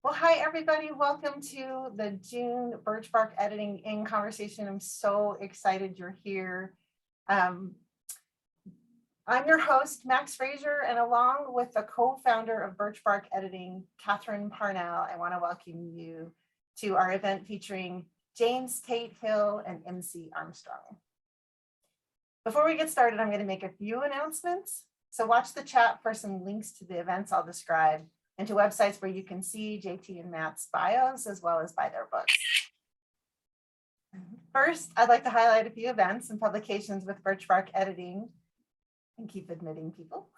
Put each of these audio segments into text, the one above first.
Well, hi, everybody. Welcome to the June Birch Bark Editing in Conversation. I'm so excited you're here. I'm your host, Max Fraser, and along with the co-founder of Birch Bark Editing, Catherine Parnell, I want to welcome you to our event featuring James Tate Hill and MC Armstrong. Before we get started, I'm going to make a few announcements. So watch the chat for some links to the events I'll describe and to websites where you can see JT and Matt's bios as well as buy their books. First, I'd like to highlight a few events and publications with Birch Bark Editing and keep admitting people.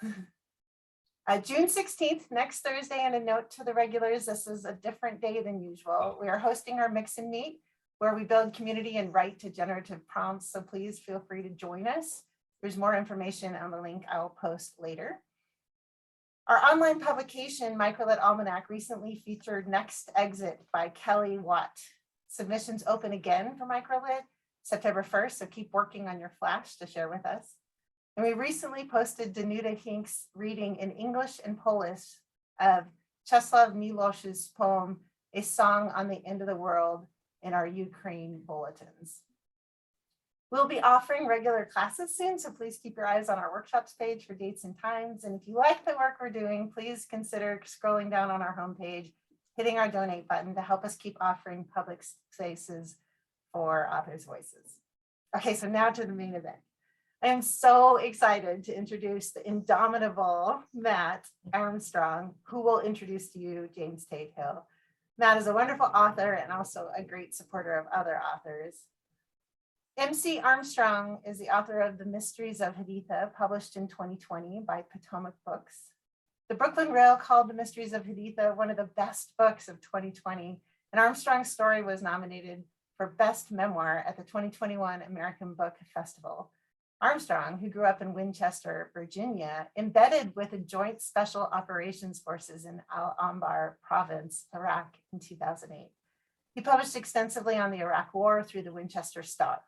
June 16th, next Thursday, and a note to the regulars, this is a different day than usual. We are hosting our Mix and Meet, where we build community and write to generative prompts, so please feel free to join us. There's more information on the link I'll post later. Our online publication, Microlit Almanac, recently featured Next Exit by Kelly Watt. Submissions open again for Microlit September 1st, so keep working on your flash to share with us. And we recently posted Danuta Hink's reading in English and Polish of Czesław Miłosz's poem, A Song on the End of the World, in our Ukraine bulletins. We'll be offering regular classes soon, so please keep your eyes on our workshops page for dates and times. And if you like the work we're doing, please consider scrolling down on our homepage, hitting our donate button to help us keep offering public spaces for authors' voices. Okay, so now to the main event. I am so excited to introduce the indomitable Matt Armstrong, who will introduce to you James Tate Hill. Matt is a wonderful author and also a great supporter of other authors. MC Armstrong is the author of The Mysteries of Haditha, published in 2020 by Potomac Books. The Brooklyn Rail called The Mysteries of Haditha one of the best books of 2020, and Armstrong's story was nominated for Best Memoir at the 2021 American Book Festival. Armstrong, who grew up in Winchester, Virginia, embedded with the Joint Special Operations Forces in Al-Anbar province, Iraq, in 2008. He published extensively on the Iraq War through the Winchester Star.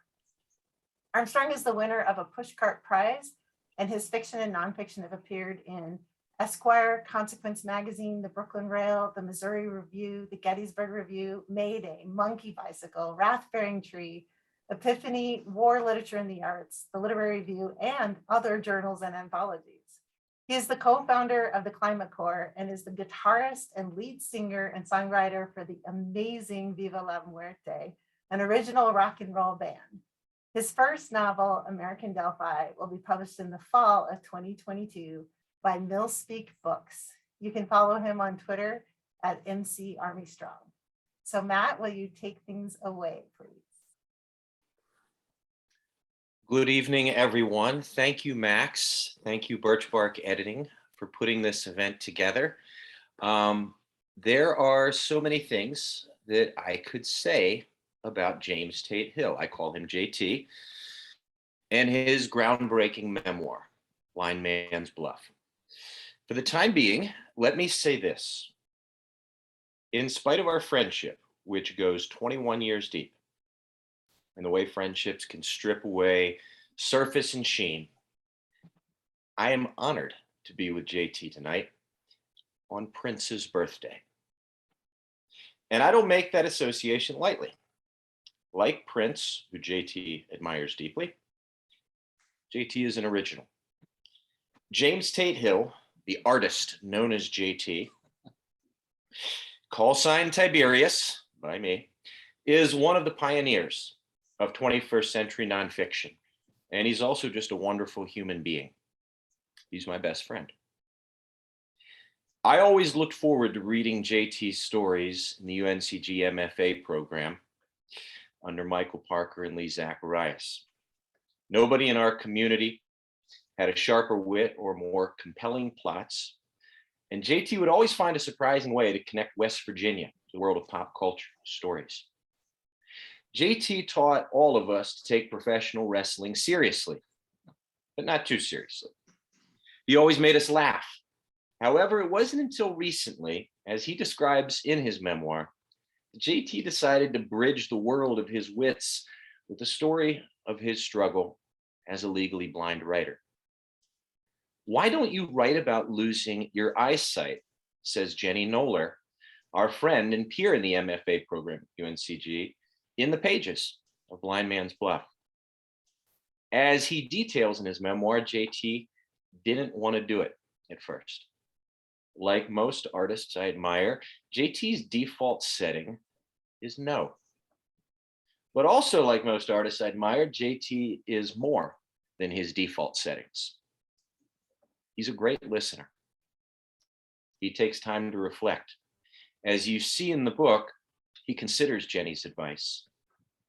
Armstrong is the winner of a Pushcart Prize, and his fiction and nonfiction have appeared in Esquire, Consequence Magazine, the Brooklyn Rail, the Missouri Review, the Gettysburg Review, Mayday, Monkeybicycle, Wrathbearing Tree, Epiphany, War Literature and the Arts, the Literary Review, and other journals and anthologies. He is the co-founder of the Climate Corps and is the guitarist and lead singer and songwriter for the amazing Viva la Muerte, an original rock and roll band. His first novel, American Delphi, will be published in the fall of 2022 by Millspeak Books. You can follow him on Twitter at MC Armstrong. So Matt, will you take things away, please? Good evening, everyone. Thank you, Max. Thank you, Birch Bark Editing, for putting this event together. There are so many things that I could say about James Tate Hill. I call him JT, and his groundbreaking memoir, Blind Man's Bluff. For the time being, let me say this. In spite of our friendship, which goes 21 years deep, and the way friendships can strip away surface and sheen, I am honored to be with JT tonight on Prince's birthday. And I don't make that association lightly. Like Prince, who JT admires deeply, JT is an original. James Tate Hill, the artist known as JT, call sign Tiberius by me, is one of the pioneers of 21st century nonfiction. And he's also just a wonderful human being. He's my best friend. I always looked forward to reading JT's stories in the UNCG MFA program under Michael Parker and Lee Zacharias. Nobody in our community had a sharper wit or more compelling plots. And JT would always find a surprising way to connect West Virginia to the world of pop culture stories. JT taught all of us to take professional wrestling seriously, but not too seriously. He always made us laugh. However, it wasn't until recently, as he describes in his memoir, JT decided to bridge the world of his wits with the story of his struggle as a legally blind writer. Why don't you write about losing your eyesight, says Jenny Knoller, our friend and peer in the MFA program at UNCG, in the pages of Blind Man's Bluff. As he details in his memoir, JT didn't want to do it at first. Like most artists I admire, JT's default setting is no. But also, like most artists I admire, JT is more than his default settings. He's a great listener. He takes time to reflect. As you see in the book, he considers Jenny's advice.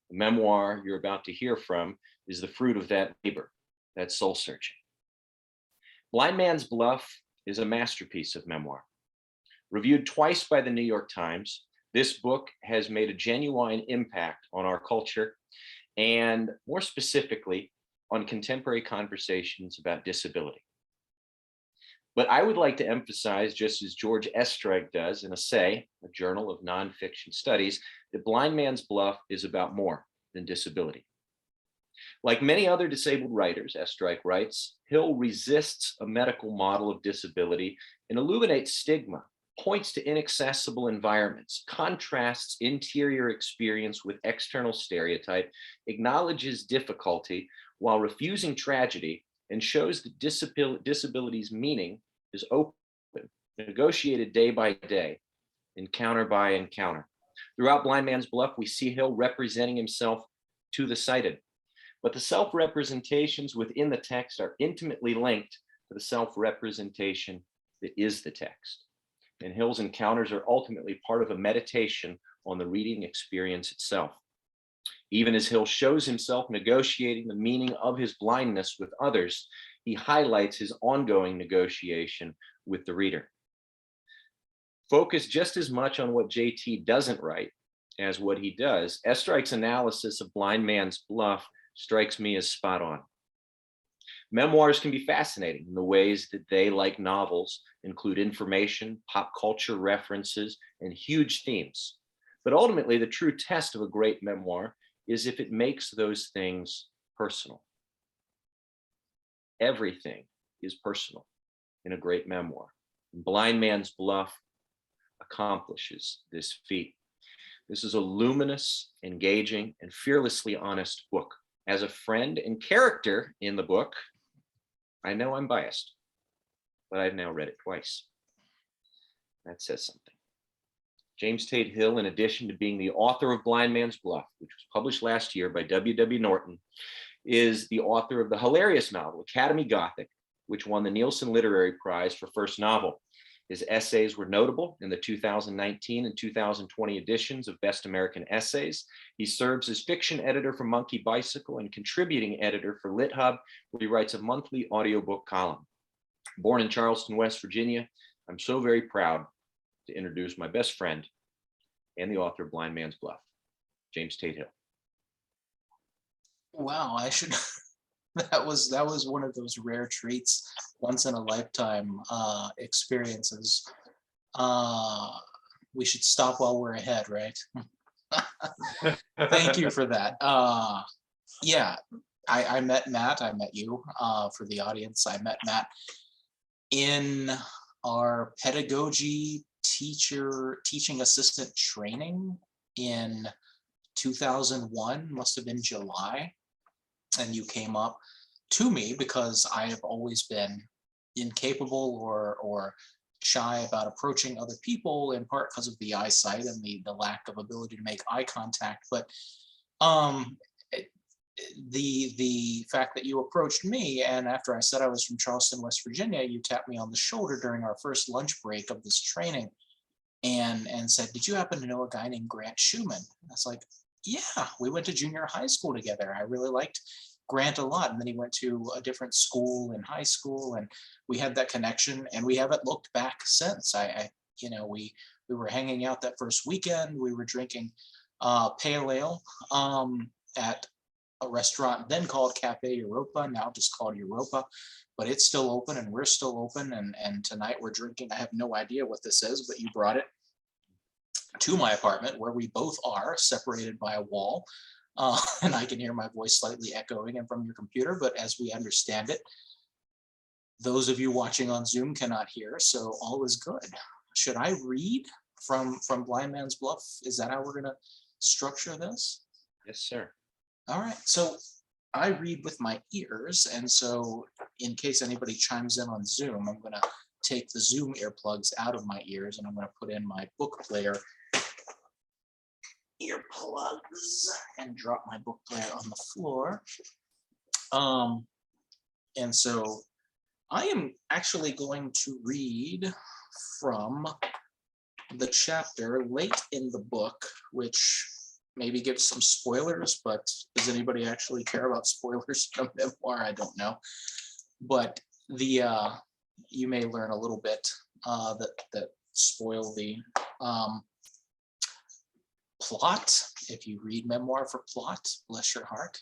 The memoir you're about to hear from is the fruit of that labor, that soul searching. Blind Man's Bluff is a masterpiece of memoir. Reviewed twice by the New York Times, this book has made a genuine impact on our culture and, more specifically, on contemporary conversations about disability. But I would like to emphasize, just as George Estreich does in a Say, a journal of nonfiction studies, that Blind Man's Bluff is about more than disability. Like many other disabled writers, Estreich writes, Hill resists a medical model of disability and illuminates stigma, points to inaccessible environments, contrasts interior experience with external stereotype, acknowledges difficulty while refusing tragedy, and shows that disability's meaning is open, negotiated day by day, encounter by encounter. Throughout Blind Man's Bluff, we see Hill representing himself to the sighted, but the self-representations within the text are intimately linked to the self-representation that is the text. And Hill's encounters are ultimately part of a meditation on the reading experience itself. Even as Hill shows himself negotiating the meaning of his blindness with others, he highlights his ongoing negotiation with the reader. Focus just as much on what JT doesn't write as what he does. Estreich's analysis of Blind Man's Bluff strikes me as spot on. Memoirs can be fascinating in the ways that they, like novels, include information, pop culture references, and huge themes. But ultimately, the true test of a great memoir is if it makes those things personal. Everything is personal in a great memoir. Blind Man's Bluff accomplishes this feat. This is a luminous, engaging, and fearlessly honest book. As a friend and character in the book, I know I'm biased, but I've now read it twice. That says something. James Tate Hill, in addition to being the author of Blind Man's Bluff, which was published last year by W.W. Norton, is the author of the hilarious novel Academy Gothic, which won the Nilsen Literary Prize for first novel. His essays were notable in the 2019 and 2020 editions of Best American Essays. He serves as fiction editor for Monkeybicycle and contributing editor for LitHub, where he writes a monthly audiobook column. Born in Charleston, West Virginia, I'm so very proud to introduce my best friend and the author of Blind Man's Bluff, James Tate Hill. Wow, I should. That was one of those rare treats, once in a lifetime experiences. We should stop while we're ahead, right? Thank you for that. Yeah, I met Matt. I met you. For the audience, I met Matt in our pedagogy teaching assistant training in 2001, must have been July. And you came up to me because I have always been incapable or shy about approaching other people, in part because of the eyesight and the lack of ability to make eye contact. But the fact that you approached me, and after I said I was from Charleston, West Virginia, you tapped me on the shoulder during our first lunch break of this training and said, "Did you happen to know a guy named Grant Schumann?" I was like, "Yeah, we went to junior high school together. I really liked Grant a lot." And then he went to a different school in high school, and we had that connection, and we haven't looked back since. We were hanging out that first weekend. We were drinking pale ale at a restaurant then called Cafe Europa, now just called Europa, but it's still open and we're still open. And tonight we're drinking. I have no idea what this is, but you brought it to my apartment where we both are separated by a wall. And I can hear my voice slightly echoing in from your computer, but as we understand it, those of you watching on Zoom cannot hear, so all is good. Should I read from Blind Man's Bluff. Is that how we're gonna structure this? Yes, sir. All right, so I read with my ears, and so in case anybody chimes in on Zoom, I'm gonna take the Zoom earplugs out of my ears and I'm gonna put in my book player earplugs and drop my book player on the floor. And so I am actually going to read from the chapter late in the book, which maybe gives some spoilers, but does anybody actually care about spoilers from memoir? I don't know. But the you may learn a little bit that spoil the plot if you read memoir for plot, bless your heart.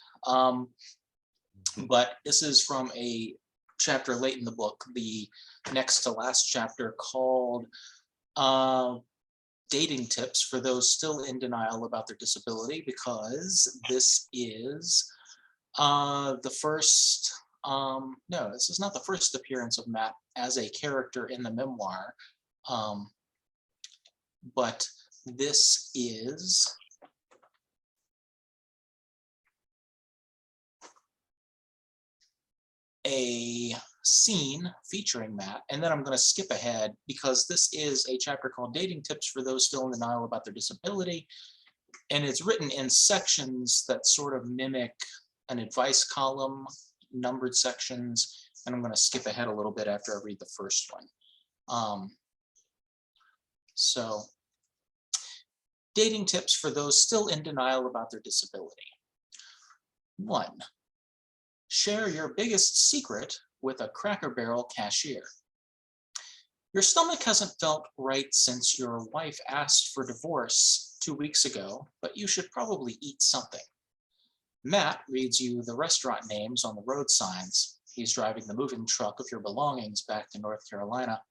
But this is from a chapter late in the book, the next to last chapter, called Dating Tips for Those Still in Denial About Their Disability, because this is the first, no, this is not the first appearance of Matt as a character in the memoir, but this is a scene featuring Matt, and then I'm going to skip ahead because this is a chapter called Dating Tips for Those Still in Denial About Their Disability, and it's written in sections that sort of mimic an advice column, numbered sections, and I'm going to skip ahead a little bit after I read the first one. So, dating tips for those still in denial about their disability. 1. Share your biggest secret with a Cracker Barrel cashier. Your stomach hasn't felt right since your wife asked for divorce 2 weeks ago, but you should probably eat something. Matt reads you the restaurant names on the road signs. He's driving the moving truck of your belongings back to North Carolina.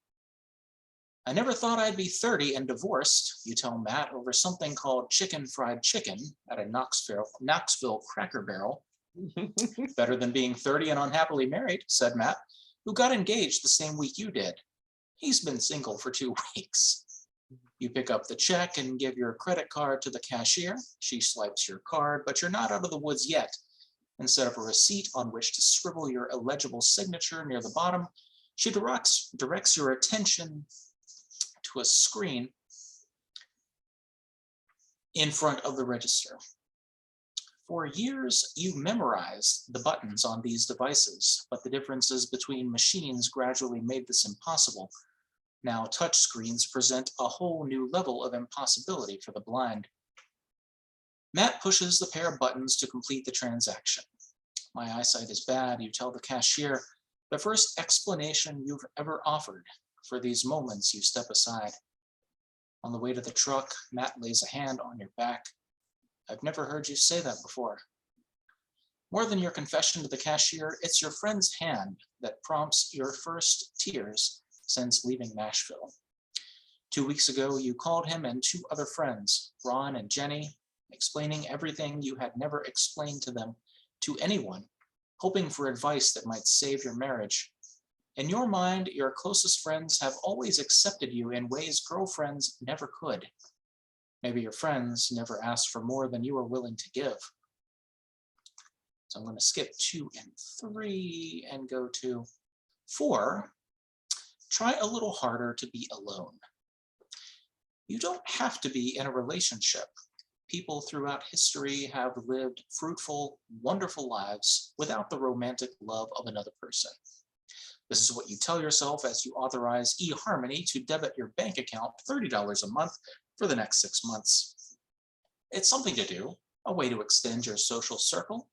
I never thought I'd be 30 and divorced, you tell Matt over something called chicken fried chicken at a Knoxville Cracker Barrel. Better than being 30 and unhappily married, said Matt, who got engaged the same week you did. He's been single for 2 weeks. You pick up the check and give your credit card to the cashier. She swipes your card, but you're not out of the woods yet. Instead of a receipt on which to scribble your illegible signature near the bottom, she directs your attention to a screen in front of the register. For years, you memorized the buttons on these devices, but the differences between machines gradually made this impossible. Now touchscreens present a whole new level of impossibility for the blind. Matt pushes the pair of buttons to complete the transaction. My eyesight is bad, you tell the cashier, the first explanation you've ever offered. For these moments, you step aside. On the way to the truck, Matt lays a hand on your back. I've never heard you say that before. More than your confession to the cashier, it's your friend's hand that prompts your first tears since leaving Nashville. 2 weeks ago, you called him and 2 other friends, Ron and Jenny, explaining everything you had never explained to them, to anyone, hoping for advice that might save your marriage. In your mind, your closest friends have always accepted you in ways girlfriends never could. Maybe your friends never asked for more than you were willing to give. So I'm going to skip 2 and 3 and go to 4. Try a little harder to be alone. You don't have to be in a relationship. People throughout history have lived fruitful, wonderful lives without the romantic love of another person. This is what you tell yourself as you authorize eHarmony to debit your bank account $30 a month for the next 6 months. It's something to do, a way to extend your social circle.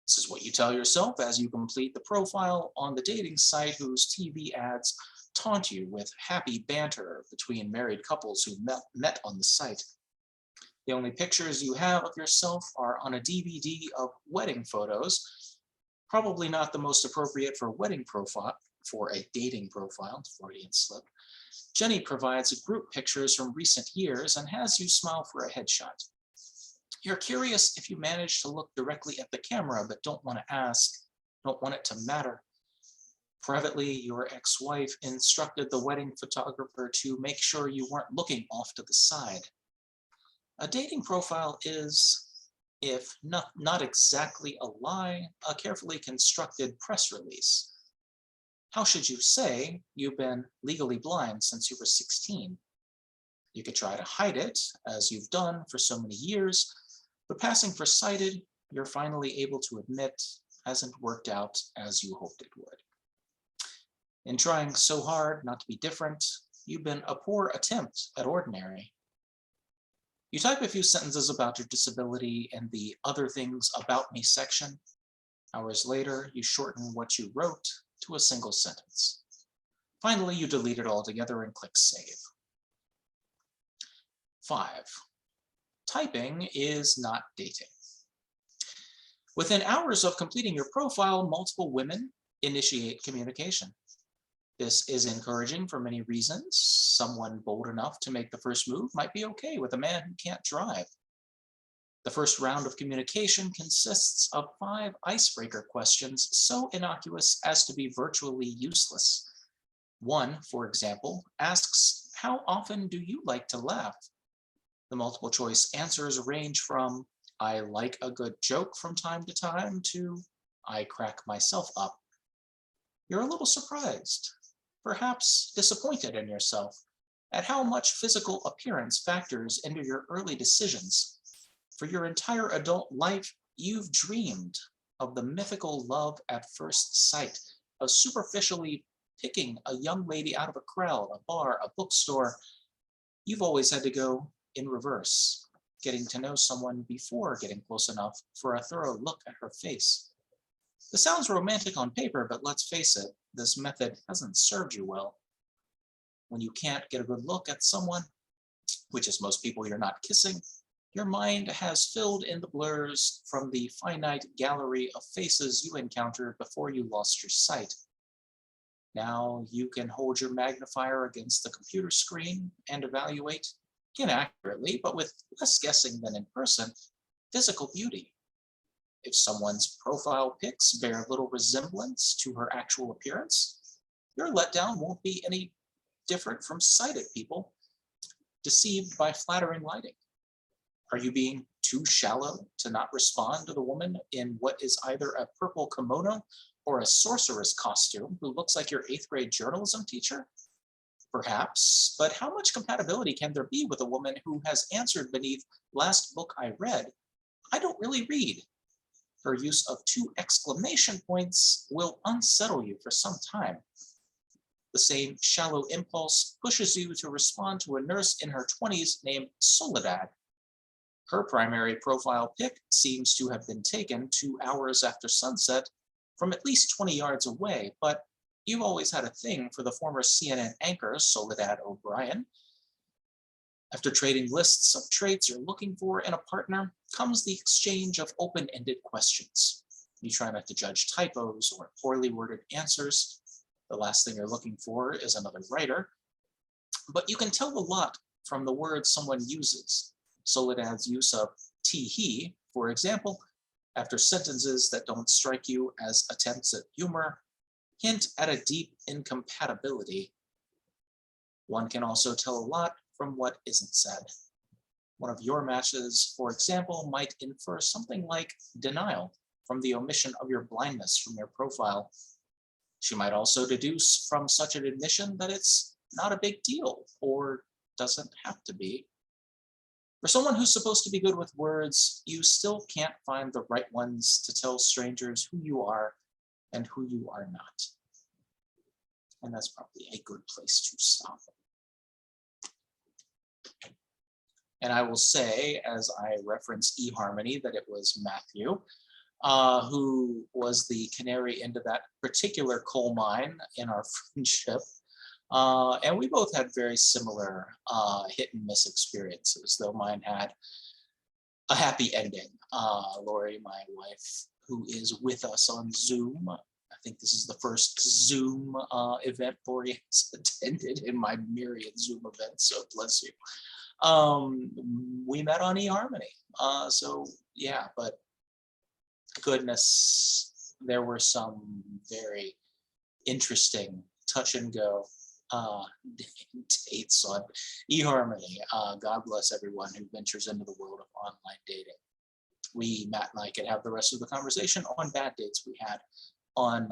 This is what you tell yourself as you complete the profile on the dating site whose TV ads taunt you with happy banter between married couples who met on the site. The only pictures you have of yourself are on a DVD of wedding photos, probably not the most appropriate for a dating profile, Freudian slip. Jenny provides group pictures from recent years and has you smile for a headshot. You're curious if you manage to look directly at the camera, but don't want to ask, don't want it to matter. Privately, your ex-wife instructed the wedding photographer to make sure you weren't looking off to the side. A dating profile is, if not exactly a lie, a carefully constructed press release. How should you say you've been legally blind since you were 16? You could try to hide it, as you've done for so many years, but passing for sighted, you're finally able to admit, hasn't worked out as you hoped it would. In trying so hard not to be different, you've been a poor attempt at ordinary. You type a few sentences about your disability in the Other Things About Me section. Hours later, you shorten what you wrote to a single sentence. Finally, you delete it altogether and click Save. 5. Typing is not dating. Within hours of completing your profile, multiple women initiate communication. This is encouraging for many reasons. Someone bold enough to make the first move might be okay with a man who can't drive. The first round of communication consists of 5 icebreaker questions so innocuous as to be virtually useless. One, for example, asks, "How often do you like to laugh?" The multiple choice answers range from, "I like a good joke from time to time," to, "I crack myself up." You're a little surprised, perhaps disappointed in yourself, at how much physical appearance factors into your early decisions. For your entire adult life, you've dreamed of the mythical love at first sight, of superficially picking a young lady out of a crowd, a bar, a bookstore. You've always had to go in reverse, getting to know someone before getting close enough for a thorough look at her face. This sounds romantic on paper, but let's face it, this method hasn't served you well. When you can't get a good look at someone, which is most people you're not kissing, your mind has filled in the blurs from the finite gallery of faces you encountered before you lost your sight. Now you can hold your magnifier against the computer screen and evaluate, inaccurately, but with less guessing than in person, physical beauty. If someone's profile pics bear little resemblance to her actual appearance, your letdown won't be any different from sighted people deceived by flattering lighting. Are you being too shallow to not respond to the woman in what is either a purple kimono or a sorceress costume who looks like your 8th grade journalism teacher? Perhaps, but how much compatibility can there be with a woman who has answered beneath "last book I read, I don't really read"? Her use of 2 exclamation points will unsettle you for some time. The same shallow impulse pushes you to respond to a nurse in her 20s named Soledad. Her primary profile pic seems to have been taken 2 hours after sunset from at least 20 yards away, but you've always had a thing for the former CNN anchor Soledad O'Brien. After trading lists of traits you're looking for in a partner comes the exchange of open-ended questions. You try not to judge typos or poorly worded answers. The last thing you're looking for is another writer. But you can tell a lot from the words someone uses. Soledad's use of "he," for example, after sentences that don't strike you as attempts at humor, hint at a deep incompatibility. One can also tell a lot from what isn't said. One of your matches, for example, might infer something like denial from the omission of your blindness from your profile. She might also deduce from such an admission that it's not a big deal or doesn't have to be. For someone who's supposed to be good with words, you still can't find the right ones to tell strangers who you are and who you are not. And that's probably a good place to stop. And I will say, as I reference eHarmony, that it was Matthew who was the canary into that particular coal mine in our friendship. And we both had very similar hit and miss experiences, though mine had a happy ending. Lori, my wife, who is with us on Zoom, I think this is the first Zoom event Lori has attended in my myriad Zoom events, so bless you. We met on eHarmony. So yeah, but goodness, there were some very interesting touch and go dates on eHarmony. God bless everyone who ventures into the world of online dating. Matt and I could have the rest of the conversation on bad dates we had on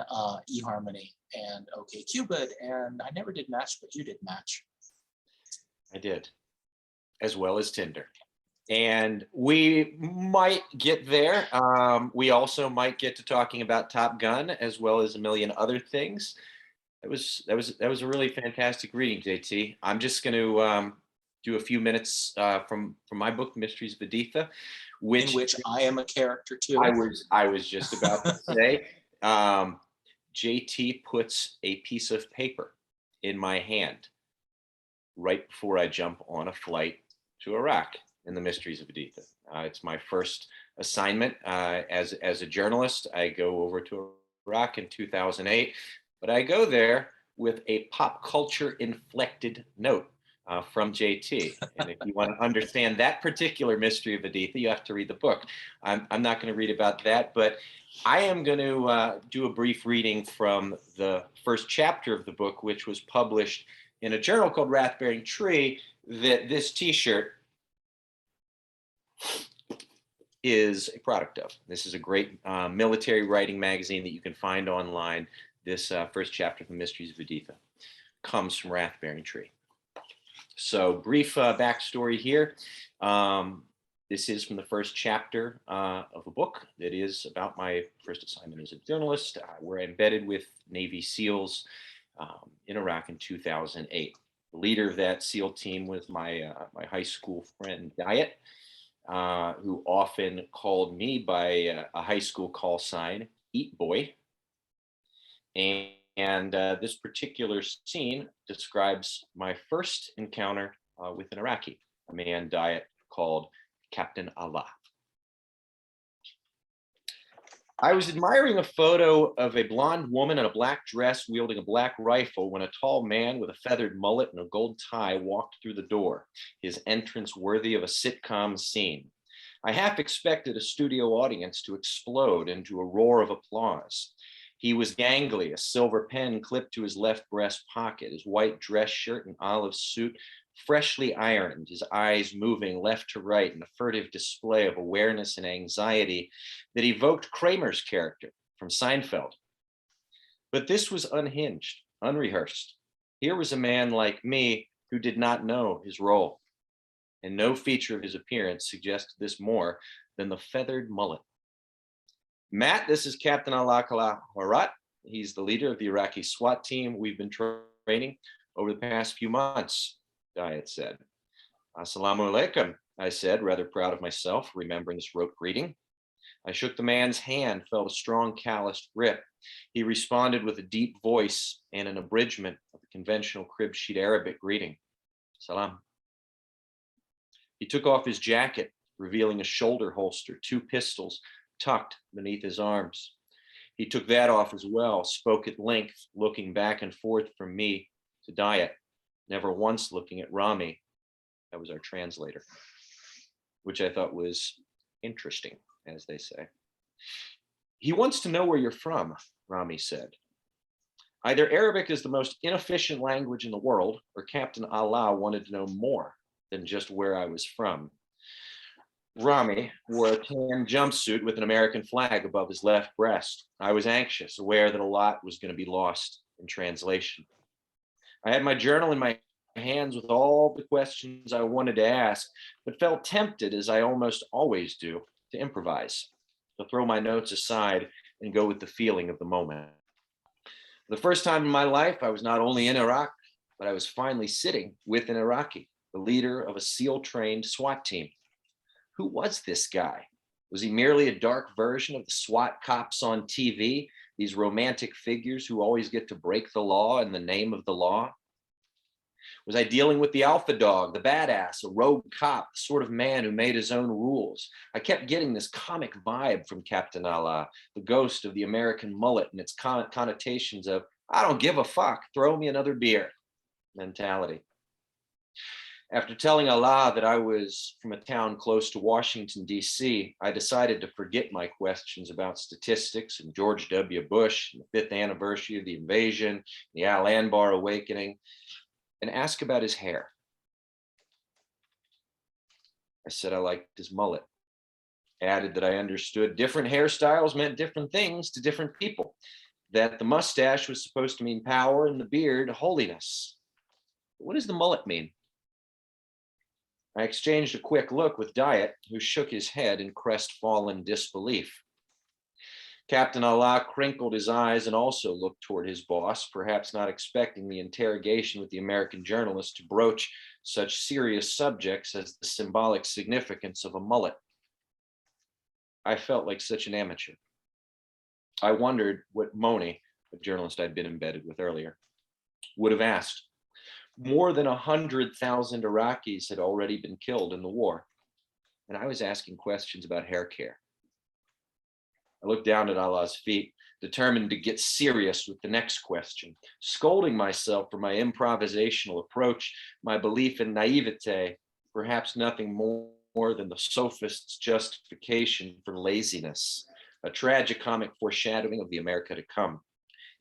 eHarmony and OkCupid, and I never did Match, but you did Match. I did, as well as Tinder. And we might get there. We also might get to talking about Top Gun, as well as a million other things. That was a really fantastic reading, JT. I'm just going to do a few minutes from my book, Mysteries of Haditha, In which I am a character too. I was just about to say. JT puts a piece of paper in my hand right before I jump on a flight to Iraq in the Mysteries of Haditha. It's my first assignment as a journalist. I go over to Iraq in 2008, but I go there with a pop culture inflected note from JT. And if you want to understand that particular Mystery of Haditha, you have to read the book. I'm not going to read about that, but I am going to do a brief reading from the first chapter of the book, which was published in a journal called Wrathbearing that this t-shirt is a product of. This is a great military writing magazine that you can find online. This first chapter of the Mysteries of Haditha comes from Wrathbearing. So brief backstory here. This is from the first chapter of a book that is about my first assignment as a journalist. We're embedded with Navy SEALs in Iraq in 2008. The leader of that SEAL team was my high school friend Diet, who often called me by a high school call sign, Eat Boy. And this particular scene describes my first encounter with an Iraqi, a man Diet called Captain Allah. I was admiring a photo of a blonde woman in a black dress wielding a black rifle when a tall man with a feathered mullet and a gold tie walked through the door, his entrance worthy of a sitcom scene. I half expected a studio audience to explode into a roar of applause. He was gangly, a silver pen clipped to his left breast pocket, his white dress shirt and olive suit freshly ironed, his eyes moving left to right in a furtive display of awareness and anxiety that evoked Kramer's character from Seinfeld. But this was unhinged, unrehearsed. Here was a man like me who did not know his role, and no feature of his appearance suggested this more than the feathered mullet. Matt, this is Captain Allah Harat. He's the leader of the Iraqi SWAT team we've been training over the past few months, Diet said. Assalamu alaikum, I said, rather proud of myself, remembering this rote greeting. I shook the man's hand, felt a strong, calloused grip. He responded with a deep voice and an abridgment of the conventional crib sheet Arabic greeting. Salam. He took off his jacket, revealing a shoulder holster, 2 pistols tucked beneath his arms. He took that off as well, spoke at length, looking back and forth from me to Diet, never once looking at Rami. That was our translator, which I thought was interesting, as they say. He wants to know where you're from, Rami said. Either Arabic is the most inefficient language in the world, or Captain Allah wanted to know more than just where I was from. Rami wore a tan jumpsuit with an American flag above his left breast. I was anxious, aware that a lot was going to be lost in translation. I had my journal in my hands with all the questions I wanted to ask, but felt tempted, as I almost always do, to improvise, to throw my notes aside and go with the feeling of the moment. For the first time in my life, I was not only in Iraq, but I was finally sitting with an Iraqi, the leader of a SEAL-trained SWAT team. Who was this guy? Was he merely a dark version of the SWAT cops on TV, these romantic figures who always get to break the law in the name of the law? Was I dealing with the alpha dog, the badass, a rogue cop, the sort of man who made his own rules? I kept getting this comic vibe from Captain Allah, the ghost of the American mullet and its connotations of, I don't give a fuck, throw me another beer mentality. After telling Allah that I was from a town close to Washington, D.C., I decided to forget my questions about statistics and George W. Bush, and the 5th anniversary of the invasion, the Al Anbar awakening, and ask about his hair. I said I liked his mullet. Added that I understood different hairstyles meant different things to different people, that the mustache was supposed to mean power and the beard holiness. What does the mullet mean? I exchanged a quick look with Diet, who shook his head in crestfallen disbelief. Captain Allah crinkled his eyes and also looked toward his boss, perhaps not expecting the interrogation with the American journalist to broach such serious subjects as the symbolic significance of a mullet. I felt like such an amateur. I wondered what Moni, the journalist I'd been embedded with earlier, would have asked. More than 100,000 Iraqis had already been killed in the war, and I was asking questions about hair care. I looked down at Allah's feet, determined to get serious with the next question, scolding myself for my improvisational approach, my belief in naivete, perhaps nothing more than the sophist's justification for laziness, a tragicomic foreshadowing of the America to come.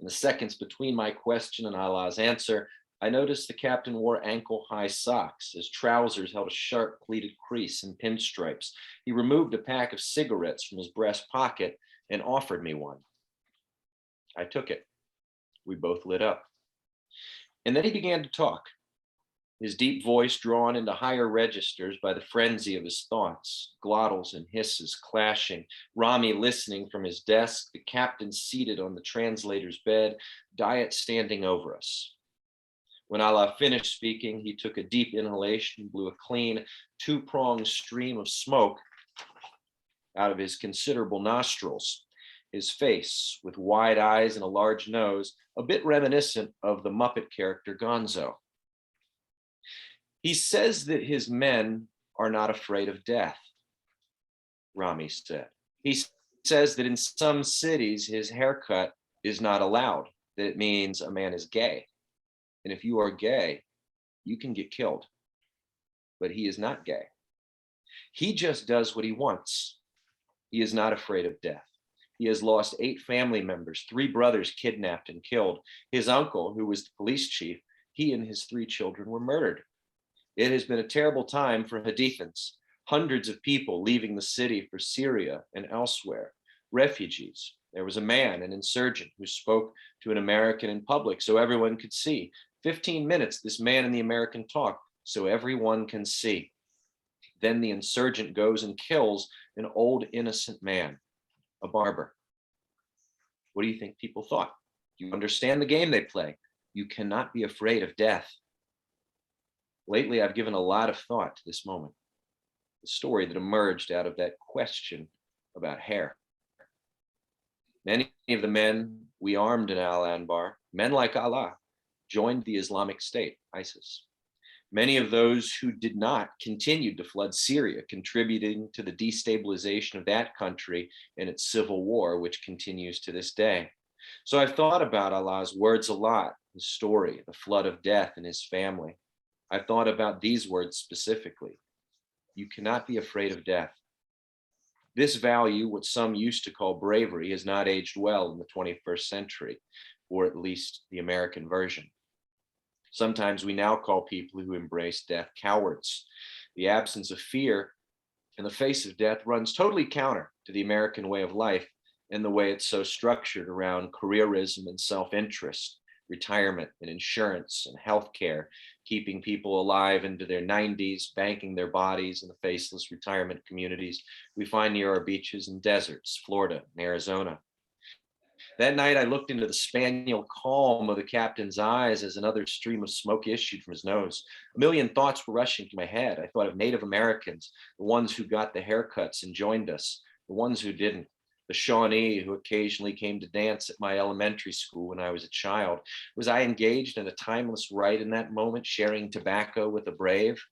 In the seconds between my question and Allah's answer, I noticed the captain wore ankle-high socks. His trousers held a sharp pleated crease and pinstripes. He removed a pack of cigarettes from his breast pocket and offered me one. I took it. We both lit up. And then he began to talk, his deep voice drawn into higher registers by the frenzy of his thoughts, glottals and hisses clashing, Rami listening from his desk, the captain seated on the translator's bed, Diet standing over us. When Allah finished speaking, he took a deep inhalation, blew a clean, two-pronged stream of smoke out of his considerable nostrils. His face, with wide eyes and a large nose, a bit reminiscent of the Muppet character Gonzo. He says that his men are not afraid of death, Rami said. He says that in some cities, his haircut is not allowed, that it means a man is gay. And if you are gay, you can get killed. But he is not gay. He just does what he wants. He is not afraid of death. He has lost 8 family members, 3 brothers kidnapped and killed. His uncle, who was the police chief, he and his 3 children were murdered. It has been a terrible time for Hadithans, hundreds of people leaving the city for Syria and elsewhere, refugees. There was a man, an insurgent, who spoke to an American in public so everyone could see. 15 minutes, this man and the American talk so everyone can see. Then the insurgent goes and kills an old innocent man, a barber. What do you think people thought? You understand the game they play. You cannot be afraid of death. Lately, I've given a lot of thought to this moment, the story that emerged out of that question about hair. Many of the men we armed in Al Anbar, men like Allah, joined the Islamic State, ISIS. Many of those who did not continued to flood Syria, contributing to the destabilization of that country and its civil war, which continues to this day. So I've thought about Allah's words a lot, his story, the flood of death in his family. I've thought about these words specifically. You cannot be afraid of death. This value, what some used to call bravery, has not aged well in the 21st century, or at least the American version. Sometimes we now call people who embrace death cowards. The absence of fear in the face of death runs totally counter to the American way of life and the way it's so structured around careerism and self-interest, retirement and insurance and healthcare, keeping people alive into their 90s, banking their bodies in the faceless retirement communities we find near our beaches and deserts, Florida and Arizona. That night, I looked into the spaniel calm of the captain's eyes as another stream of smoke issued from his nose. A million thoughts were rushing to my head. I thought of Native Americans, the ones who got the haircuts and joined us, the ones who didn't, the Shawnee who occasionally came to dance at my elementary school when I was a child. Was I engaged in a timeless rite in that moment, sharing tobacco with the brave?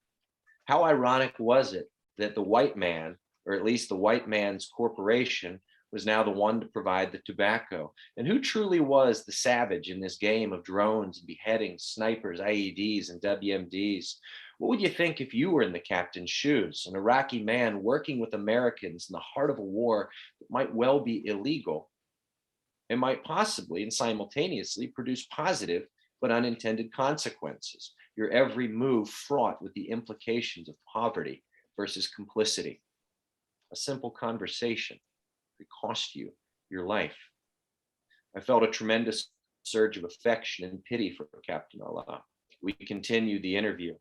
How ironic was it that the white man, or at least the white man's corporation, was now the one to provide the tobacco. And who truly was the savage in this game of drones and beheadings, snipers, IEDs, and WMDs? What would you think if you were in the captain's shoes, an Iraqi man working with Americans in the heart of a war that might well be illegal? It might possibly and simultaneously produce positive but unintended consequences. Your every move fraught with the implications of poverty versus complicity. A simple conversation could cost you your life. I felt a tremendous surge of affection and pity for Captain Allah. We continued the interview.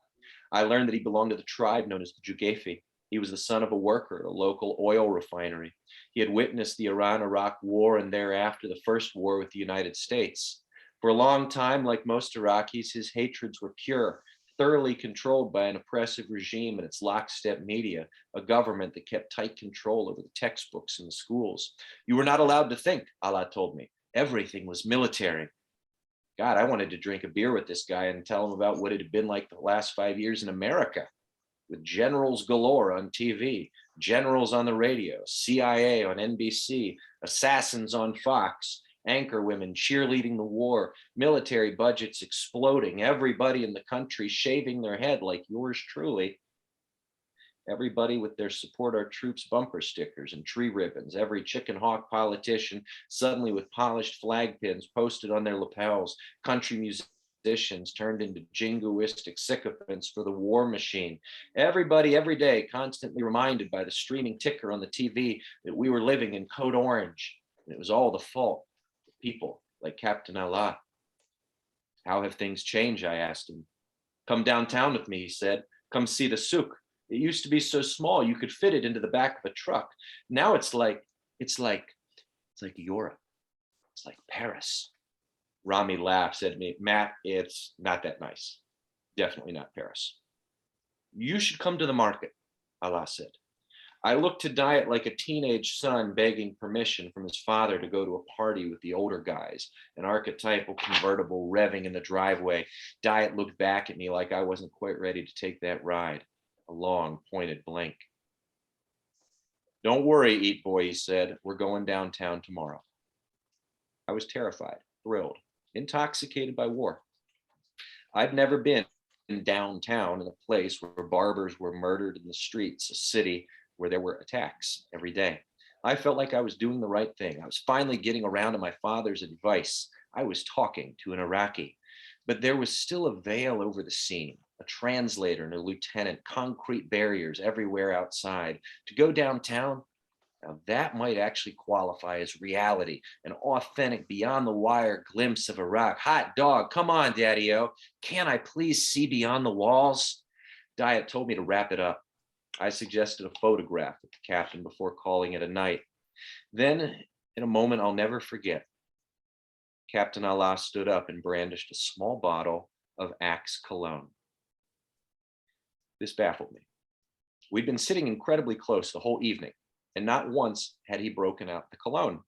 I learned that he belonged to the tribe known as the Jugefi. He was the son of a worker at a local oil refinery. He had witnessed the Iran-Iraq War and thereafter the First War with the United States. For a long time, like most Iraqis, his hatreds were pure, thoroughly controlled by an oppressive regime and its lockstep media, a government that kept tight control over the textbooks in the schools. You were not allowed to think, Allah told me. Everything was military. God, I wanted to drink a beer with this guy and tell him about what it had been like the last 5 years in America, with generals galore on TV, generals on the radio, CIA on NBC, assassins on Fox, anchor women cheerleading the war, military budgets exploding, everybody in the country shaving their head like yours truly. Everybody with their support our troops bumper stickers and tree ribbons, every chicken hawk politician suddenly with polished flag pins posted on their lapels, country musicians turned into jingoistic sycophants for the war machine. Everybody every day constantly reminded by the streaming ticker on the TV that we were living in Code Orange. And it was all the fault of people like Captain Allah. How have things changed? I asked him. Come downtown with me, he said. Come see the souk. It used to be so small you could fit it into the back of a truck. Now it's like Europe. It's like Paris. Rami laughed, said to me, Matt, it's not that nice. Definitely not Paris. You should come to the market, Allah said. I looked to Diet like a teenage son begging permission from his father to go to a party with the older guys, an archetypal convertible revving in the driveway. Diet looked back at me like I wasn't quite ready to take that ride. A long, pointed blank. Don't worry, Eat Boy, he said. We're going downtown tomorrow. I was terrified, thrilled, intoxicated by war. I'd never been in downtown in a place where barbers were murdered in the streets, a city where there were attacks every day. I felt like I was doing the right thing. I was finally getting around to my father's advice. I was talking to an Iraqi, but there was still a veil over the scene. A translator and a lieutenant, concrete barriers everywhere outside. To go downtown, now that might actually qualify as reality, an authentic, beyond the wire glimpse of Iraq. Hot dog, come on, Daddy-O. Can I please see beyond the walls? Diet told me to wrap it up. I suggested a photograph with the captain before calling it a night. Then, in a moment I'll never forget, Captain Allah stood up and brandished a small bottle of Axe cologne. This baffled me. We'd been sitting incredibly close the whole evening, and not once had he broken out the cologne.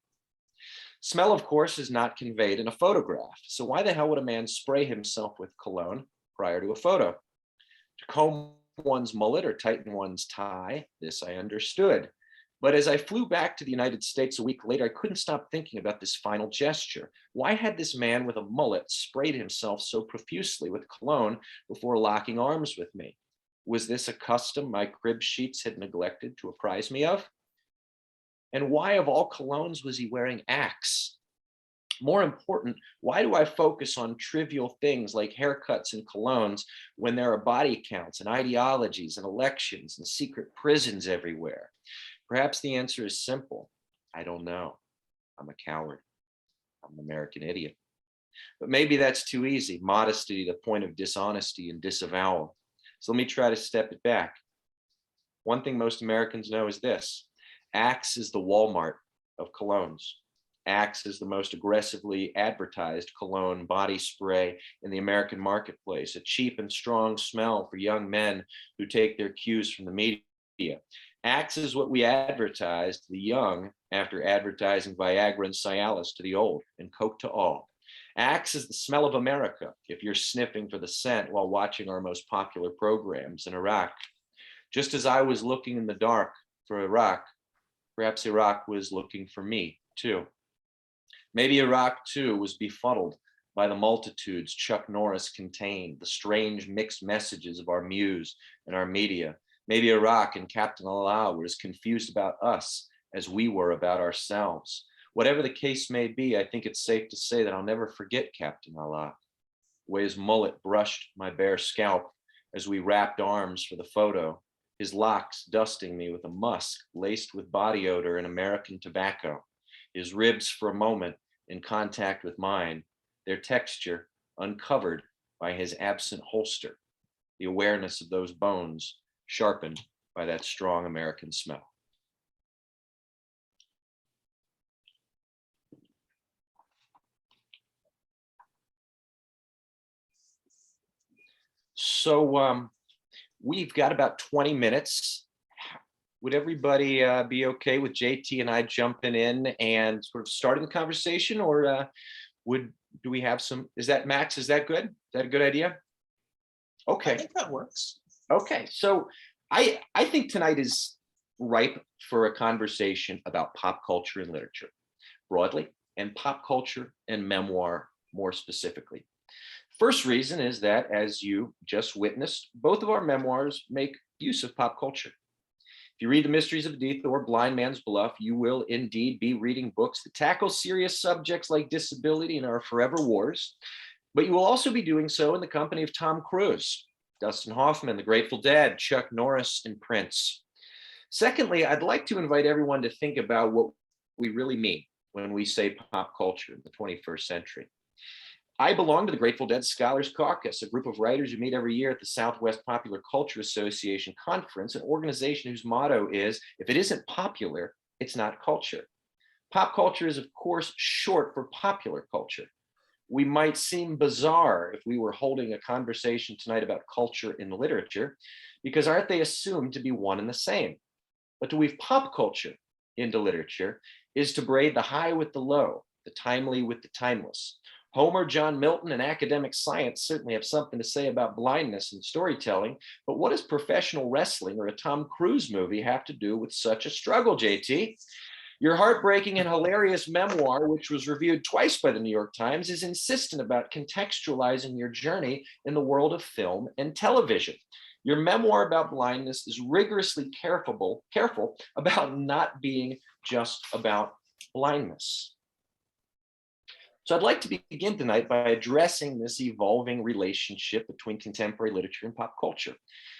Smell, of course, is not conveyed in a photograph, so why the hell would a man spray himself with cologne prior to a photo? To comb one's mullet or tighten one's tie, this I understood. But as I flew back to the United States a week later, I couldn't stop thinking about this final gesture. Why had this man with a mullet sprayed himself so profusely with cologne before locking arms with me? Was this a custom my crib sheets had neglected to apprise me of? And why of all colognes was he wearing Axe? More important, why do I focus on trivial things like haircuts and colognes when there are body counts and ideologies and elections and secret prisons everywhere? Perhaps the answer is simple. I don't know. I'm a coward. I'm an American idiot. But maybe that's too easy. Modesty to the point of dishonesty and disavowal. So let me try to step it back. One thing most Americans know is this. Axe is the Walmart of colognes. Axe is the most aggressively advertised cologne body spray in the American marketplace, a cheap and strong smell for young men who take their cues from the media. Axe is what we advertise to the young after advertising Viagra and Cialis to the old and Coke to all. Axe is the smell of America if you're sniffing for the scent while watching our most popular programs in Iraq. Just as I was looking in the dark for Iraq, Perhaps Iraq was looking for me too. Maybe Iraq too was befuddled by the multitudes Chuck Norris contained, the strange mixed messages of our muse and our media. Maybe Iraq and Captain Allah were as confused about us as we were about ourselves. Whatever the case may be, I think it's safe to say that I'll never forget Captain Allah. The way his mullet brushed my bare scalp as we wrapped arms for the photo, his locks dusting me with a musk laced with body odor and American tobacco, his ribs for a moment in contact with mine, their texture uncovered by his absent holster, the awareness of those bones sharpened by that strong American smell. So we've got about 20 minutes. Would everybody be okay with JT and I jumping in and sort of starting the conversation, or do we have some? Is that Max? Is that good? Is that a good idea? Okay. I think that works. Okay. So I think tonight is ripe for a conversation about pop culture and literature broadly, and pop culture and memoir more specifically. First reason is that, as you just witnessed, both of our memoirs make use of pop culture. If you read The Mysteries of Haditha or Blind Man's Bluff, you will indeed be reading books that tackle serious subjects like disability and our forever wars, but you will also be doing so in the company of Tom Cruise, Dustin Hoffman, The Grateful Dead, Chuck Norris, and Prince. Secondly, I'd like to invite everyone to think about what we really mean when we say pop culture in the 21st century. I belong to the Grateful Dead Scholars Caucus, a group of writers who meet every year at the Southwest Popular Culture Association Conference, an organization whose motto is, if it isn't popular, it's not culture. Pop culture is, of course, short for popular culture. We might seem bizarre if we were holding a conversation tonight about culture in literature, because aren't they assumed to be one and the same? But to weave pop culture into literature is to braid the high with the low, the timely with the timeless. Homer, John Milton, and academic science certainly have something to say about blindness and storytelling, but what does professional wrestling or a Tom Cruise movie have to do with such a struggle, JT? Your heartbreaking and hilarious memoir, which was reviewed twice by the New York Times, is insistent about contextualizing your journey in the world of film and television. Your memoir about blindness is rigorously careful about not being just about blindness. So I'd like to begin tonight by addressing this evolving relationship between contemporary literature and pop culture.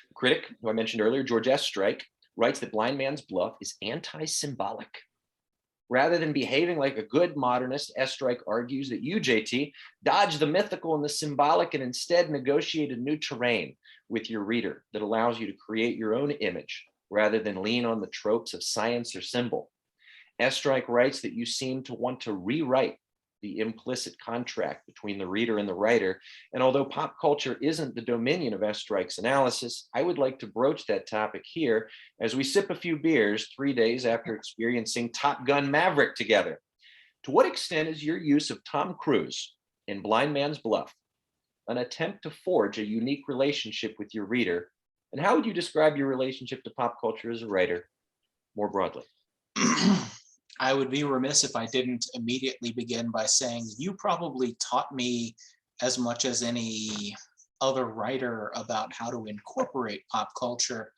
The critic, who I mentioned earlier, George Estreich, writes that Blind Man's Bluff is anti-symbolic. Rather than behaving like a good modernist, Estreich argues that you, JT, dodge the mythical and the symbolic and instead negotiate a new terrain with your reader that allows you to create your own image rather than lean on the tropes of science or symbol. Estreich writes that you seem to want to rewrite the implicit contract between the reader and the writer. And although pop culture isn't the dominion of Estreich's analysis, I would like to broach that topic here as we sip a few beers 3 days after experiencing Top Gun Maverick together. To what extent is your use of Tom Cruise in Blind Man's Bluff an attempt to forge a unique relationship with your reader? And how would you describe your relationship to pop culture as a writer more broadly? I would be remiss if I didn't immediately begin by saying you probably taught me as much as any other writer about how to incorporate pop culture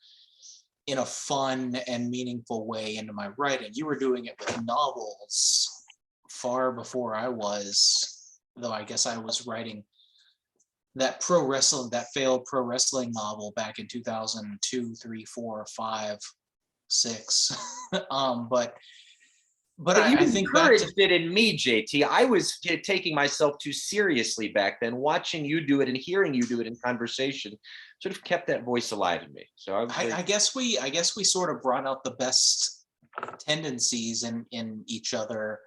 in a fun and meaningful way into my writing. You were doing it with novels far before I was, though I guess I was writing that failed pro wrestling novel back in 2002, 3, 4, 5, 6. But you I think encouraged it in me, JT. I was taking myself too seriously back then. Watching you do it and hearing you do it in conversation sort of kept that voice alive in me. So I guess we sort of brought out the best tendencies in each other.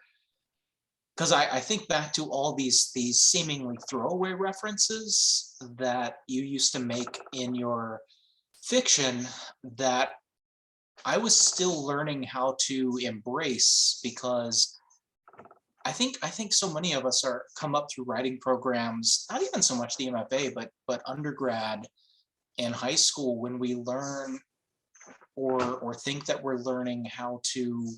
Because I think back to all these seemingly throwaway references that you used to make in your fiction that I was still learning how to embrace, because I think so many of us come up through writing programs, not even so much the MFA, but undergrad and high school, when we learn or think that we're learning how to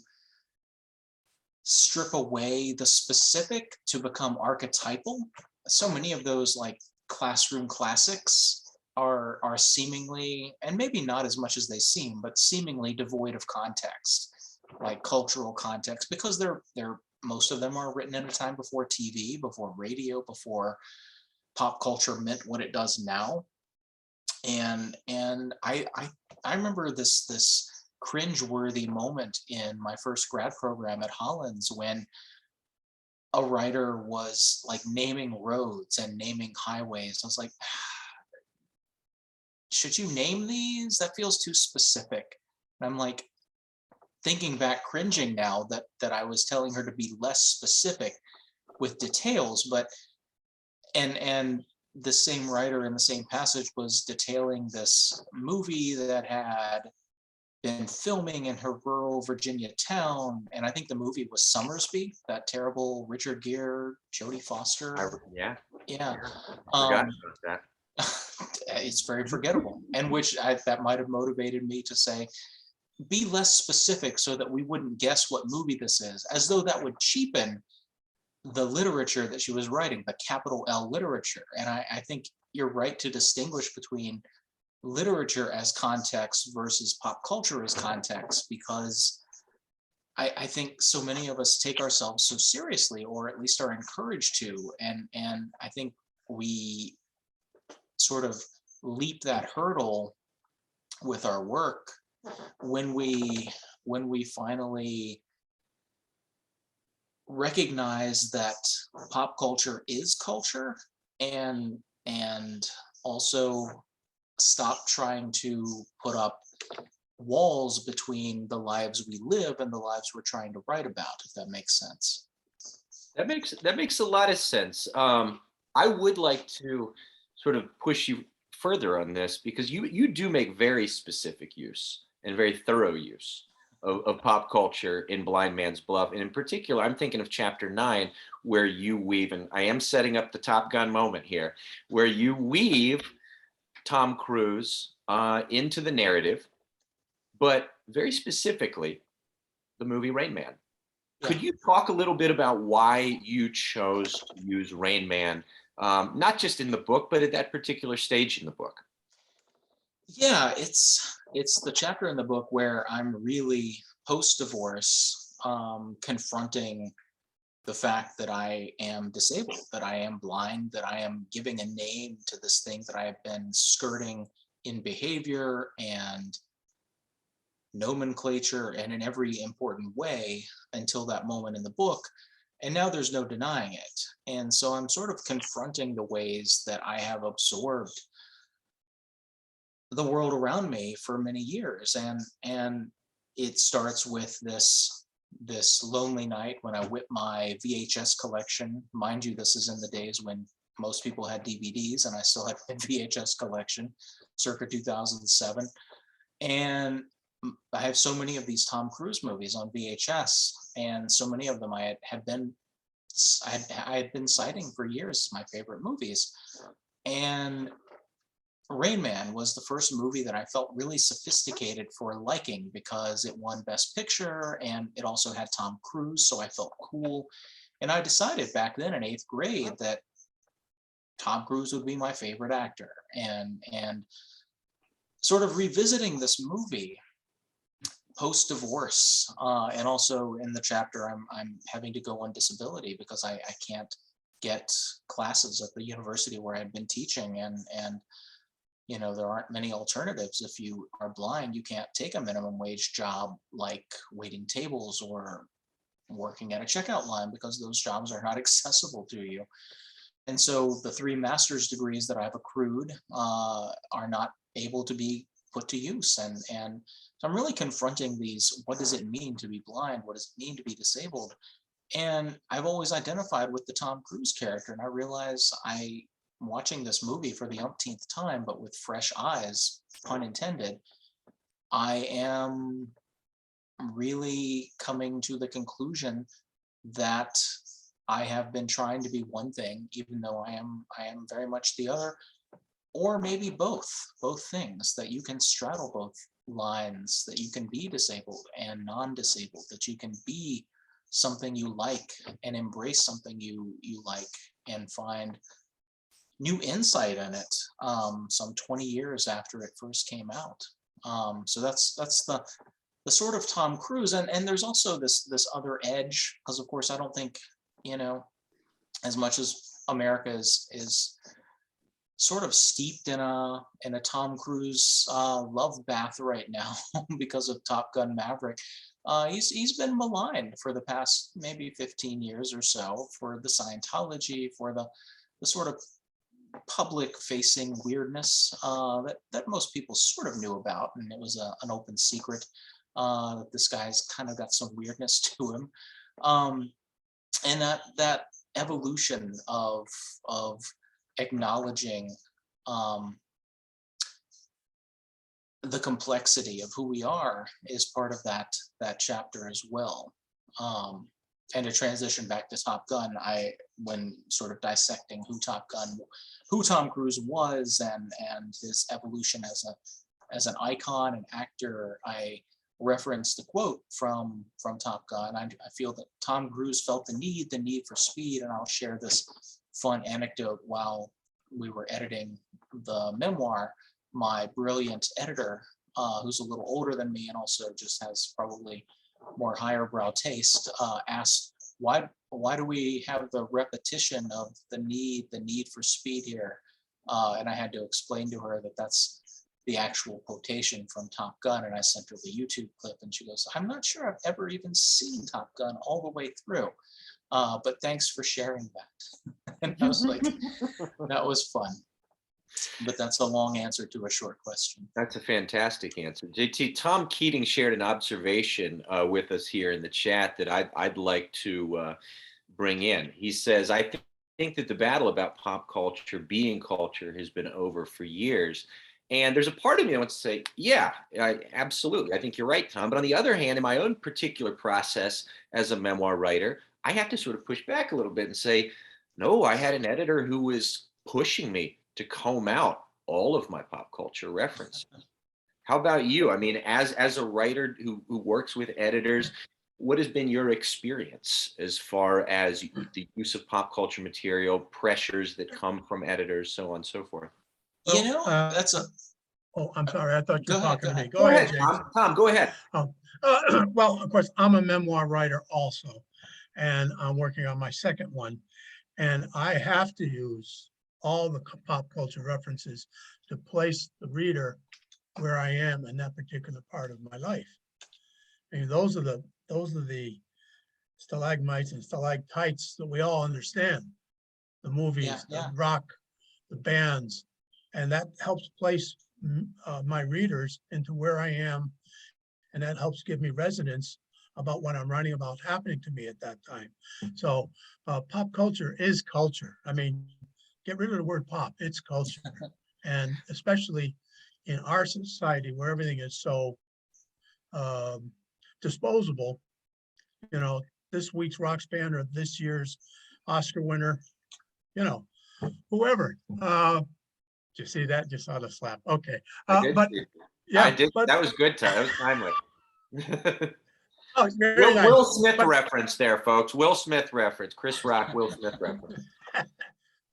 strip away the specific to become archetypal. So many of those like classroom classics are seemingly, and maybe not as much as they seem, but seemingly devoid of context, like cultural context, because they're most of them are written in a time before TV, before radio, before pop culture meant what it does now. And I remember this cringe-worthy moment in my first grad program at Hollins when a writer was like naming roads and naming highways. I was like, should you name these? That feels too specific. And I'm like thinking back, cringing now that I was telling her to be less specific with details, but and the same writer in the same passage was detailing this movie that had been filming in her rural Virginia town, and I think the movie was Summersby, that terrible Richard Gere, Jodie Foster. Yeah, Yeah, forgot about that. it's very forgettable, and that might have motivated me to say, be less specific so that we wouldn't guess what movie this is, as though that would cheapen the literature that she was writing, the capital L literature. And I think you're right to distinguish between literature as context versus pop culture as context, because I think so many of us take ourselves so seriously, or at least are encouraged to, and I think we sort of leap that hurdle with our work when we finally recognize that pop culture is culture, and also stop trying to put up walls between the lives we live and the lives we're trying to write about, if that makes sense. That makes a lot of sense. I would like to sort of push you further on this, because you do make very specific use and very thorough use of pop culture in Blind Man's Bluff. And in particular, I'm thinking of chapter 9, where you weave, and I am setting up the Top Gun moment here, where you weave Tom Cruise into the narrative, but very specifically the movie Rain Man. Yeah. Could you talk a little bit about why you chose to use Rain Man, not just in the book, but at that particular stage in the book? Yeah, it's the chapter in the book where I'm really post-divorce, confronting the fact that I am disabled, that I am blind, that I am giving a name to this thing that I have been skirting in behavior and nomenclature and in every important way until that moment in the book. And now there's no denying it. And so I'm sort of confronting the ways that I have absorbed the world around me for many years. And it starts with this lonely night when I whip my VHS collection. Mind you, this is in the days when most people had DVDs, and I still had a VHS collection, circa 2007. And I have so many of these Tom Cruise movies on VHS, and so many of them I had been citing for years as my favorite movies. And Rain Man was the first movie that I felt really sophisticated for liking, because it won Best Picture and it also had Tom Cruise, so I felt cool. And I decided back then in 8th grade that Tom Cruise would be my favorite actor. And sort of revisiting this movie post-divorce, and also in the chapter I'm having to go on disability because I can't get classes at the university where I've been teaching, and you know, there aren't many alternatives. If you are blind, you can't take a minimum wage job like waiting tables or working at a checkout line, because those jobs are not accessible to you. And so the 3 master's degrees that I've accrued are not able to be put to use. And so I'm really confronting these, what does it mean to be blind? What does it mean to be disabled? And I've always identified with the Tom Cruise character. And I realize watching this movie for the umpteenth time, but with fresh eyes, pun intended, I am really coming to the conclusion that I have been trying to be one thing, even though I am very much the other, or maybe both things, that you can straddle both lines, that you can be disabled and non-disabled, that you can be something you like and embrace something you like and find new insight in it some 20 years after it first came out. So that's the sort of Tom Cruise, and there's also this other edge, because of course I don't think, you know, as much as America is sort of steeped in a Tom Cruise love bath right now because of Top Gun Maverick. He's been maligned for the past maybe 15 years or so for the Scientology, for the sort of public-facing weirdness that most people sort of knew about, and it was an open secret that this guy's kind of got some weirdness to him, and that evolution of acknowledging the complexity of who we are is part of that chapter as well. And to transition back to Top Gun, when sort of dissecting who Tom Cruise was and his evolution as an icon and actor, I referenced the quote from Top Gun. I feel that Tom Cruise felt the need for speed, and I'll share this fun anecdote. While we were editing the memoir, my brilliant editor, who's a little older than me and also just has probably more higher brow taste, asked, why do we have the repetition of the need for speed here? And I had to explain to her that that's the actual quotation from Top Gun, and I sent her the YouTube clip, and she goes, I'm not sure I've ever even seen Top Gun all the way through, but thanks for sharing that. And I was like, that was fun. But that's a long answer to a short question. That's a fantastic answer. JT, Tom Keating shared an observation with us here in the chat that I'd like to bring in. He says, I think that the battle about pop culture being culture has been over for years. And there's a part of me that wants to say, yeah, absolutely. I think you're right, Tom. But on the other hand, in my own particular process as a memoir writer, I have to sort of push back a little bit and say, no, I had an editor who was pushing me to comb out all of my pop culture references. How about you? I mean, as a writer who works with editors, what has been your experience as far as the use of pop culture material, pressures that come from editors, so on and so forth? You know, that's a... Oh, I'm sorry. I thought you were talking to me. Go ahead, Tom, go ahead. Well, of course, I'm a memoir writer also, and I'm working on my second one. And I have to use all the pop culture references to place the reader where I am in that particular part of my life. I mean, those are the stalagmites and stalactites that we all understand. The movies, the rock, the bands, and that helps place my readers into where I am, and that helps give me resonance about what I'm writing about happening to me at that time. So pop culture is culture. I mean, get rid of the word pop, it's culture. And especially in our society where everything is so disposable, you know, this week's rock band or this year's Oscar winner, you know, whoever. Did you see that? Just out of slap. Okay. But yeah, I did. But, that was good, Tom. That was timely. Oh, very nice. Will Smith reference there, folks. Will Smith reference. Chris Rock, Will Smith reference.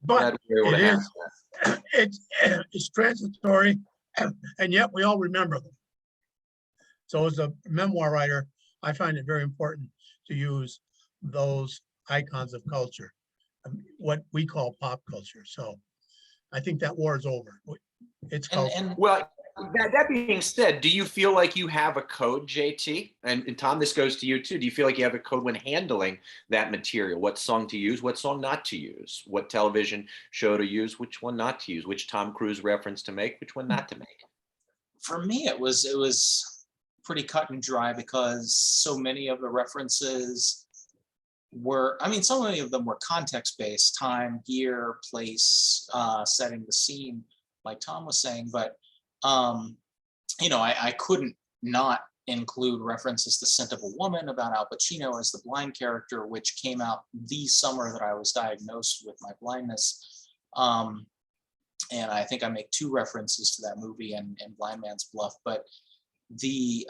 But it's transitory, and yet we all remember them. So as a memoir writer, I find it very important to use those icons of culture, what we call pop culture. So I think that war is over. It's culture. Well, that being said, do you feel like you have a code, JT? And Tom, this goes to you too. Do you feel like you have a code when handling that material? What song to use, what song not to use, what television show to use, which one not to use, which Tom Cruise reference to make, which one not to make? For me, it was pretty cut and dry because so many of the references were, I mean, so many of them were context-based, time, gear, place, setting the scene, like Tom was saying, but you know, I couldn't not include references to Scent of a Woman about Al Pacino as the blind character, which came out the summer that I was diagnosed with my blindness. and I think I make 2 references to that movie in Blind Man's Bluff. But the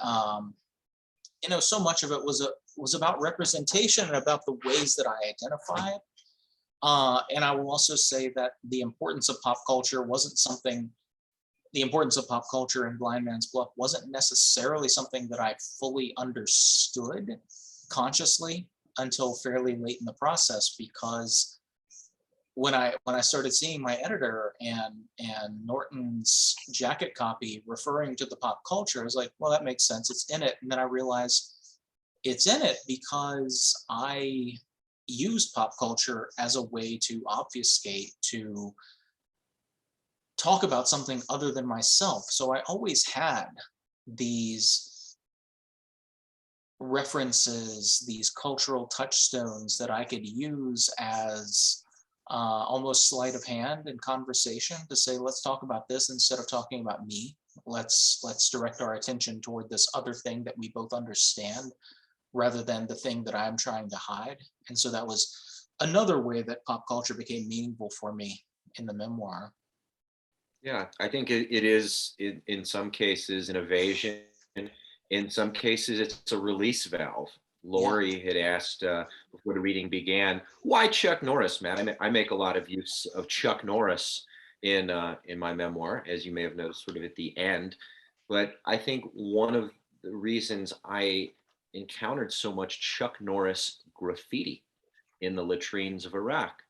so much of it was about representation and about the ways that I identified. And I will also say that the importance of pop culture in Blind Man's Bluff wasn't necessarily something that I fully understood consciously until fairly late in the process, because when I started seeing my editor and Norton's jacket copy referring to the pop culture, I was like, well, that makes sense. It's in it. And then I realized it's in it because I used pop culture as a way to obfuscate, to talk about something other than myself. So I always had these references, these cultural touchstones that I could use as almost sleight of hand in conversation to say, let's talk about this instead of talking about me. Let's direct our attention toward this other thing that we both understand rather than the thing that I'm trying to hide. And so that was another way that pop culture became meaningful for me in the memoir. Yeah, I think it is in some cases an evasion. In some cases, it's a release valve. Lori had asked before the reading began, why Chuck Norris, Matt? I make a lot of use of Chuck Norris in my memoir, as you may have noticed sort of at the end. But I think one of the reasons I encountered so much Chuck Norris graffiti in the latrines of Iraq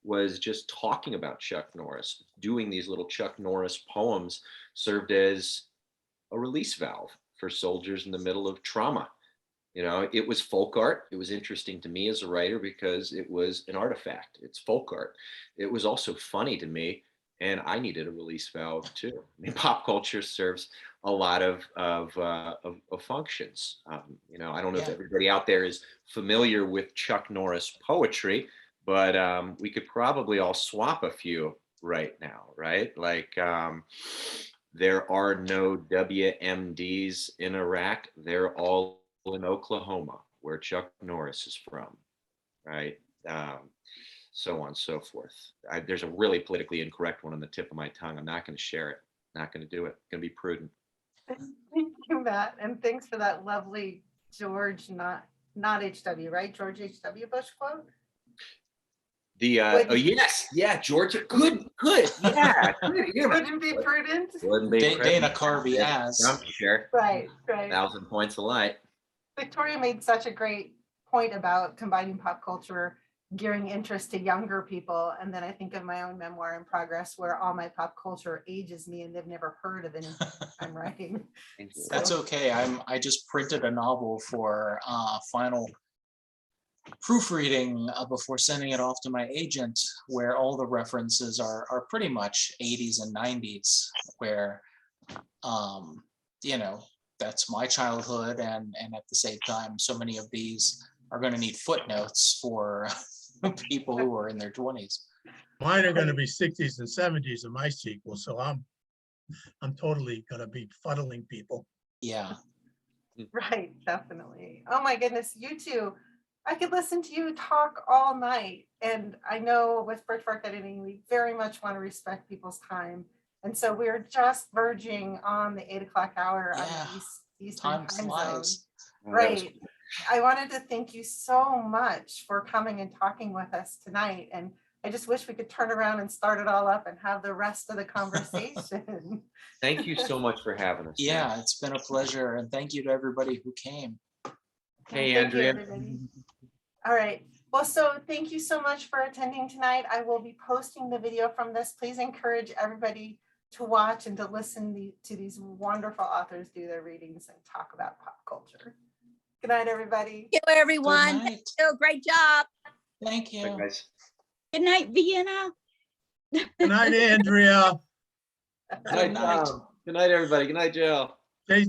was just talking about Chuck Norris. Doing these little Chuck Norris poems served as a release valve for soldiers in the middle of trauma. It was folk art. It was interesting to me as a writer because it was an artifact. It's folk art. It was also funny to me, and I needed a release valve too. I mean, pop culture serves a lot of functions. I don't know if everybody out there is familiar with Chuck Norris poetry, but we could probably all swap a few right now, right? Like, there are no WMDs in Iraq. They're all in Oklahoma, where Chuck Norris is from, right? So on and so forth. There's a really politically incorrect one on the tip of my tongue. I'm not going to share it. Not going to do it. Going to be prudent. Thank you, Matt, and thanks for that lovely George, not HW, right? George H.W. Bush quote. Yes, yeah, Georgia, good, yeah. Wouldn't be prudent. Dana Carvey as. Sure. Right. 1,000 points a light. Victoria made such a great point about combining pop culture, gearing interest to younger people. And then I think of my own memoir in progress, where all my pop culture ages me and they've never heard of anything I'm writing. So. That's okay. I just printed a novel for final proofreading before sending it off to my agent, where all the references are pretty much 80s and 90s, where that's my childhood, and at the same time so many of these are going to need footnotes for people who are in their 20s. Mine are going to be 60s and 70s in my sequel, so I'm totally going to be fuddling people. Yeah. Right, definitely. Oh my goodness, you two. I could listen to you talk all night. And I know with Birchbark Editing, we very much want to respect people's time. And so we're just verging on the 8 o'clock hour on the Eastern time zone. Right. I wanted to thank you so much for coming and talking with us tonight. And I just wish we could turn around and start it all up and have the rest of the conversation. Thank you so much for having us. Yeah, man. It's been a pleasure. And thank you to everybody who came. Hey, Andrea. All right. Well, so thank you so much for attending tonight. I will be posting the video from this. Please encourage everybody to watch and to listen to these wonderful authors do their readings and talk about pop culture. Good night, everybody. Thank you, everyone. Thank you. Great job. Thank you. Bye, guys. Good night, Vienna. Good night, Andrea. Good night, Tom. Good night, everybody. Good night, Jill.